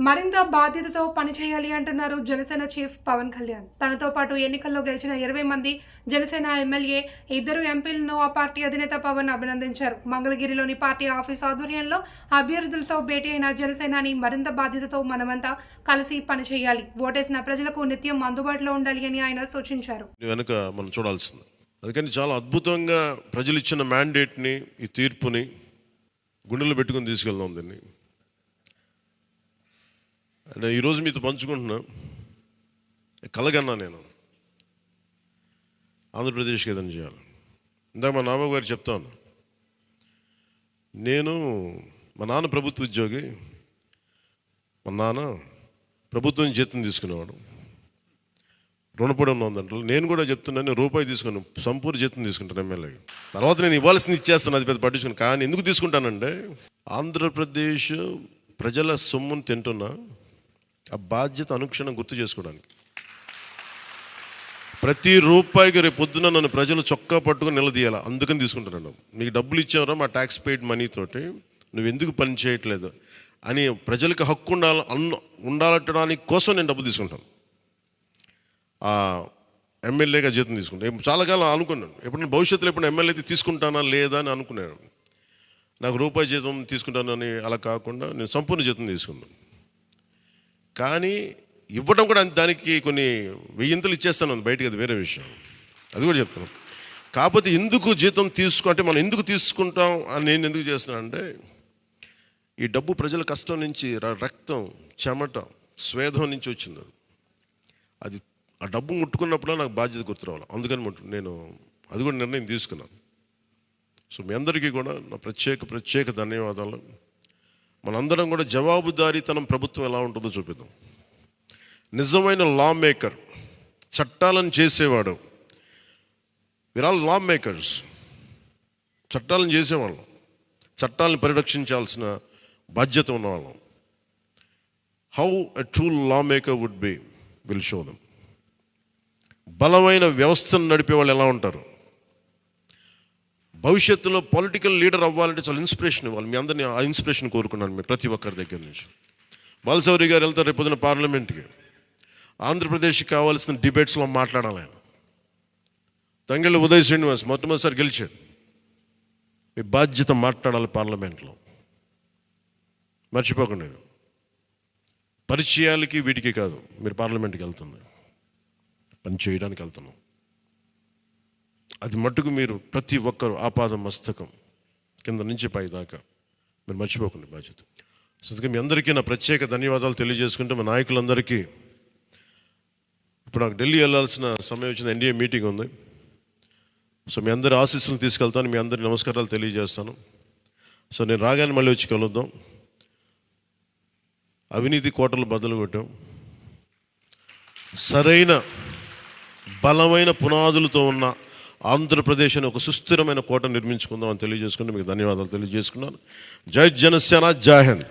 మరింత బాధ్యతతో పనిచేయాలి అంటున్నారు జనసేన చీఫ్ పవన్ కళ్యాణ్. తనతో పాటు ఎన్నికల్లో గెలిచిన 20 మంది జనసేన ఎమ్మెల్యే, 2 ఎంపీలను ఆ పార్టీ అధినేత పవన్ అభినందించారు. మంగళగిరిలోని పార్టీ ఆఫీస్ ఆధ్వర్యంలో అభ్యర్థులతో భేటీ అయిన జనసేనాని మరింత బాధ్యతతో మనమంతా కలిసి పనిచేయాలి, ఓటేసిన ప్రజలకు నిత్యం అందుబాటులో ఉండాలి అని ఆయన సూచించారు. వెనుక మనం చూడాల్సింది. అందుకని చాలా అద్భుతంగా ప్రజలు ఇచ్చిన మ్యాండేట్ని, ఈ తీర్పుని గుండెల్లో పెట్టుకుని తీసుకెళ్దాం దీన్ని. అంటే ఈరోజు మీతో పంచుకుంటున్నా, కలగన్నా నేను ఆంధ్రప్రదేశ్కి ఏదైనా చేయాలి. ఇందాక మా నాన్న గారు చెప్తాను, మా నాన్న ప్రభుత్వ ఉద్యోగి, మా నాన్న ప్రభుత్వం జీతం తీసుకునేవాడు, రుణపడి ఉన్నదంటే నేను కూడా చెప్తున్నాను, రూపాయి తీసుకున్నాను, సంపూర్ణ జీతం తీసుకుంటాను ఎమ్మెల్యేకి. తర్వాత నేను ఇవ్వాల్సింది ఇచ్చేస్తాను, అది పెద్ద పట్టించుకుని. కానీ ఎందుకు తీసుకుంటానంటే ఆంధ్రప్రదేశ్ ప్రజల సొమ్మును తింటున్నా ఆ బాధ్యత అనుక్షణం గుర్తు చేసుకోవడానికి. ప్రతి రూపాయికి రేపు పొద్దున నన్ను ప్రజలు చొక్కా పట్టుకుని నిలదీయాలి, అందుకని తీసుకుంటున్నాను. మీకు డబ్బులు ఇచ్చావరా మా ట్యాక్స్ పెయిడ్ మనీతోటి, నువ్వు ఎందుకు పని చేయట్లేదు అని ప్రజలకు హక్కు ఉండాలట్టడానికి కోసం నేను డబ్బు తీసుకుంటాను. ఎమ్మెల్యేగా జీతం తీసుకుంటాను. చాలా కాలం అనుకున్నాను, ఎప్పుడైనా భవిష్యత్తులో ఎప్పుడు ఎమ్మెల్యే అయితే తీసుకుంటానా లేదా అని అనుకున్నాను. నాకు రూపాయి జీతం తీసుకుంటానని అలా కాకుండా నేను సంపూర్ణ జీతం తీసుకున్నాను. కానీ ఇవ్వడం కూడా దానికి కొన్ని వెయ్యింతలు ఇచ్చేస్తాను బయటికి, అది వేరే విషయం, అది కూడా చెప్తాను. కాకపోతే ఎందుకు జీతం అంటే మనం ఎందుకు తీసుకుంటాం అని నేను ఎందుకు చేస్తున్నానంటే, ఈ డబ్బు ప్రజల కష్టం నుంచి, రక్తం, చెమట, స్వేదం నుంచి వచ్చింది. అది ఆ డబ్బు ముట్టుకున్నప్పుడు నాకు బాధ్యత గుర్తు రావాలి. అందుకని నేను అది కూడా నిర్ణయం తీసుకున్నాను. సో మీ అందరికీ కూడా నా ప్రత్యేక ధన్యవాదాలు. మనందరం కూడా జవాబుదారీతనం ప్రభుత్వం ఎలా ఉంటుందో చూపిద్దాం. నిజమైన లా మేకర్, చట్టాలను చేసేవాడు. We are all law makers. చట్టాలను చేసేవాళ్ళం, చట్టాలను పరిరక్షించాల్సిన బాధ్యత ఉన్నవాళ్ళం. How a true law maker would be will show them. బలమైన వ్యవస్థను నడిపే వాళ్ళు ఎలా ఉంటారు. భవిష్యత్తులో పొలిటికల్ లీడర్ అవ్వాలంటే చాలా ఇన్స్పిరేషన్ ఇవ్వాలి. మీ అందరినీ ఆ ఇన్స్పిరేషన్ కోరుకున్నాను, మీరు ప్రతి ఒక్కరి దగ్గర నుంచి. బాలశౌరి గారు వెళ్తారు రేపు పొద్దున పార్లమెంట్కి. ఆంధ్రప్రదేశ్కి కావాల్సిన డిబేట్స్లో మాట్లాడాలి ఆయన. తంగెళ్ళ ఉదయ్ శ్రీనివాస్ మొట్టమొదటిసారి గెలిచాడు. మీ బాధ్యత మాట్లాడాలి పార్లమెంట్లో, మర్చిపోకండి. పరిచయాలకి వీటికి కాదు, మీరు పార్లమెంట్కి వెళ్తుంది, పని చేయడానికి వెళ్తున్నాం. అది మట్టుకు మీరు ప్రతి ఒక్కరు ఆపాద మస్తకం కింద నుంచి పై దాకా మీరు మర్చిపోకండి బాధ్యత. అందుకే మీ అందరికీ నా ప్రత్యేక ధన్యవాదాలు తెలియజేసుకుంటే, మా నాయకులందరికీ ఇప్పుడు నాకు ఢిల్లీ వెళ్ళాల్సిన సమయం వచ్చింది, ఎన్డీఏ మీటింగ్ ఉంది. సో మీ అందరి ఆశీస్సులు తీసుకెళ్తాను, మీ అందరి నమస్కారాలు తెలియజేస్తాను. సో నేను రాగానే మళ్ళీ వచ్చి కలుద్దాం. అవినీతి కోటలు బద్దలు కొట్టాం, సరైన బలమైన పునాదులతో ఉన్న ఆంధ్రప్రదేశ్ అని ఒక సుస్థిరమైన కోట నిర్మించుకుందాం అని తెలియజేసుకుంటూ మీకు ధన్యవాదాలు తెలియజేసుకున్నాను. జై జనసేన, జై హింద్.